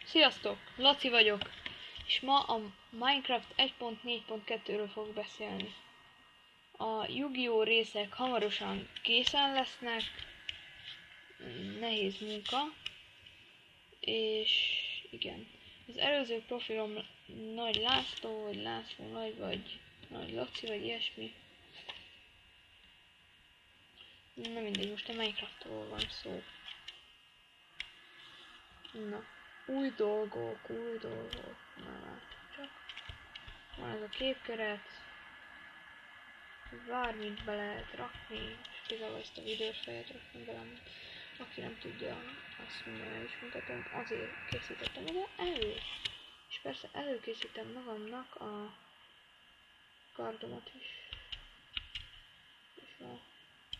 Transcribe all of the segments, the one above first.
Sziasztok! Laci vagyok, és ma a Minecraft 1.4.2-ről fogok beszélni. A Yu-Gi-Oh! Részek hamarosan készen lesznek, nehéz munka, és igen. Az előző profilom Nagy László, vagy László Nagy, vagy Nagy Laci, vagy ilyesmi. Na mindegy, most a Minecraftról van szó. Na. Új dolgok. Na, csak. Van ez a képkeret. Bármit be lehet rakni, és például ezt a videófejet rakni bele. Aki nem tudja, azt mindjárt el is mutatom. Azért készítettem ide elő. És persze előkészítem magamnak a kardomat is. És a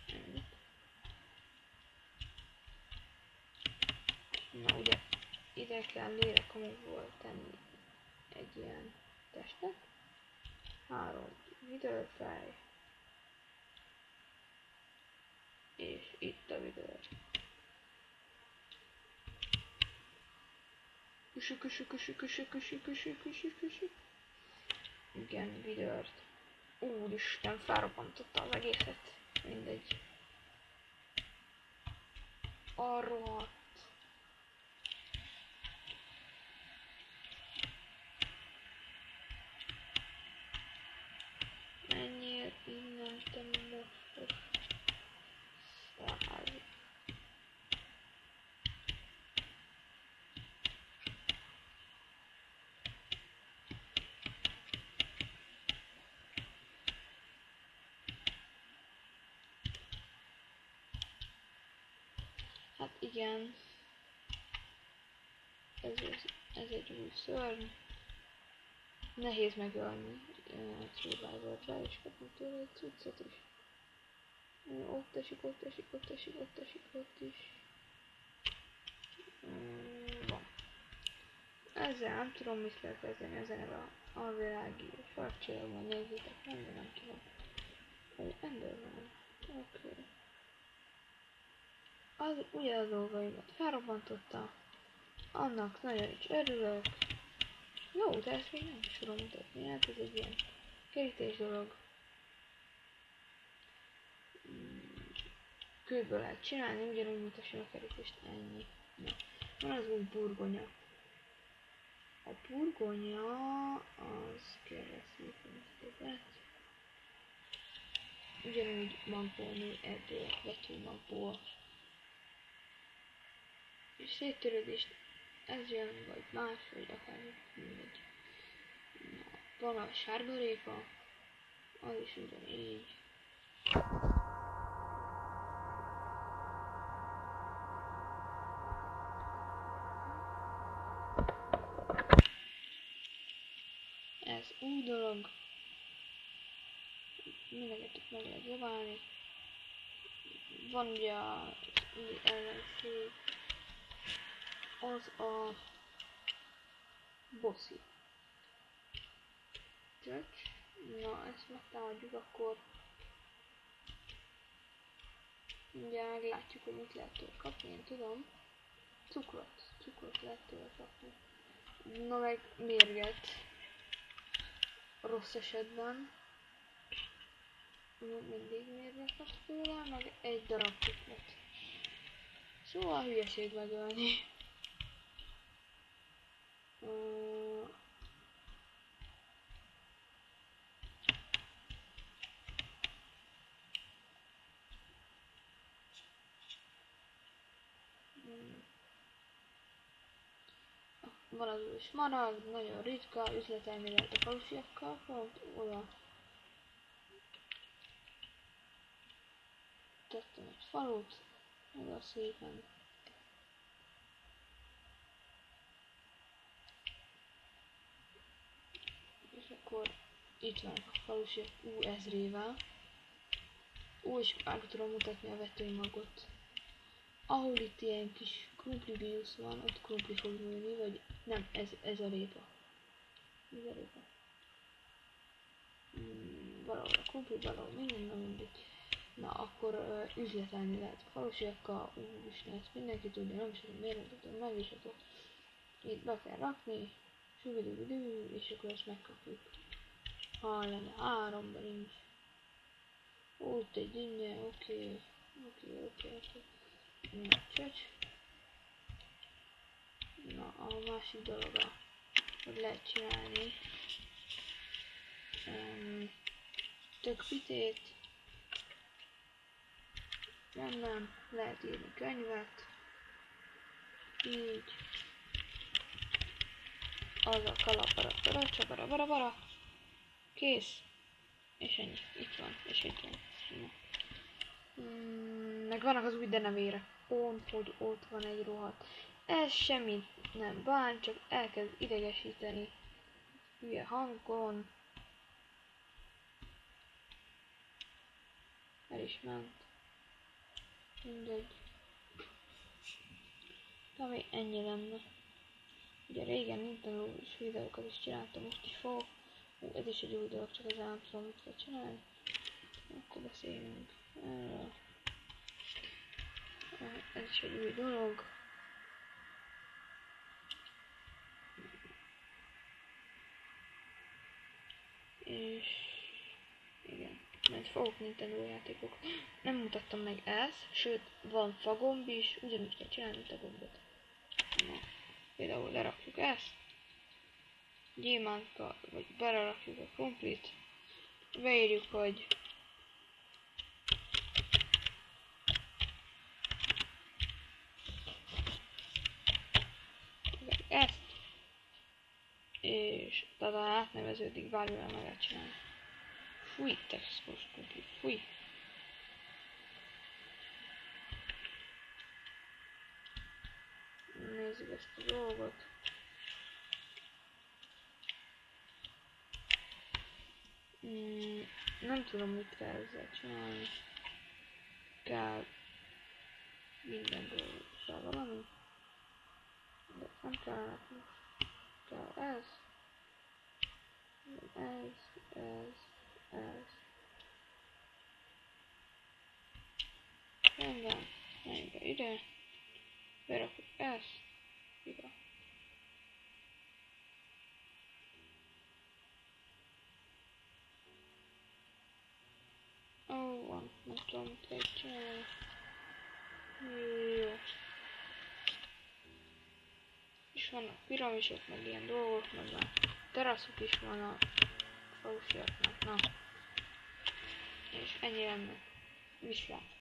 ennyit. Na ugye, ide kell lérekomokból tenni egy ilyen testet. 3 videófej. És itt a videó. Küsü. Igen, videót. Úristen, felrobbantotta az egészet. Mindegy. A rohadt. Menjél innen, te most. Szállj. Hát igen. Ez egy új szörny. Nehéz megölni Survivor-ra, és kapni tőle egy cuccot is. Ott is. Van. Ezzel nem tudom, mit kell kezdeni ezen a világi sarkcsillagban, nézzétek, nem tudom. Enderman. Oké. Az ugye a dolgaimat felrobbantotta. Annak nagyon is örülök. Jó, de ezt még nem is tudom mutatni, hát ez egy ilyen kerítés dolog. Kőből lehet csinálni, ugyanúgy, mint a sima kerítést, ennyi. Na, van az új burgonya. A burgonya az kérlek szépen többet. Ugyanúgy magból nő ebből, vetőmagból. És széttörődést ez jön, vagy más, vagy akár mindegy. Van a sárgarépa, az is ugyanígy. Ez új dolog. Mindenket meg lehet zabálni. Van ugye az új ellenség. Az a bossy. Csöcs. Na, ezt megtámadjuk, akkor ugye meglátjuk, hogy mit lehet tőle kapni, én tudom. Cukrot lehet tőle kapni. Na meg mérget. Rossz esetben. Mindig mérget kapsz tőle, meg egy darab cukrot. Szóval hülyeség megölni. Van az új smaragd, nagyon ritka, üzletelni lehet a falusiakkal, pont oda tettem egy falut, oda szépen. És akkor itt van a falusiak ezrével. És meg tudom mutatni a vetőmagot. Ahol itt ilyen kis krumplibiusz van, ott krumpli fog nőni, vagy nem, ez a répa. Ez a répa. Valahol a krumpli, valahol minden, na mindegy. Na, akkor üzletelni lehet a falusiakkal, úristen, ezt mindenki tudja, nem is tudom, miért mutatom meg is, akkor Itt be kell rakni, süvidüvidü, és akkor ezt megkapjuk. Ha lenne 3 berincs. Ott egy ingyen, oké. Na, csöcs. Na, a másik dologa, hogy lehet csinálni. Tök pitét. Nem, lehet írni könyvet. Így. Az a kalapara, csabara. Kész. És ennyi. Itt van, és itt van. Meg vannak az új denevére. Pont, hogy ott van egy rohadt. Ez semmit nem bánt, csak elkezd idegesíteni. Hülye hangon. El is ment. Mindegy. Ami ennyi lenne. Ugye régen Nintendo-s videókat is csináltam, most is fogok. Ez is egy új dolog, csak az nem tudom, mit kell csinálni. Akkor beszéljünk erről. Ez is egy új dolog. És igen, mert fogok Nintendo játékok. Nem mutattam meg ezt, sőt van fagomb is, ugyanúgy kell csinálni, mint a gombot. Na, például lerakjuk ezt, gyémánkkal, vagy belerakjuk a krumplit, beírjuk, hogy ezt, és talán átneveződik, bármivel meg lehet csinálni. Fúj, textos krumpli, fúj. Nézzük ezt a dolgot. Nem tudom, mit kell ezzel csinálni. Kell minden dolgokra valami. De nem kell nekünk. Kell ez. Ez. Rendben. Menjünk be ide. Berakjuk ezt. Ide. Ó, van. Nem tudom, mit kell csinálni. Jó. És vannak piramisok, meg ilyen dolgok, meg már teraszok is van a falusiaknak. Na. És ennyi lenne. Viszlát.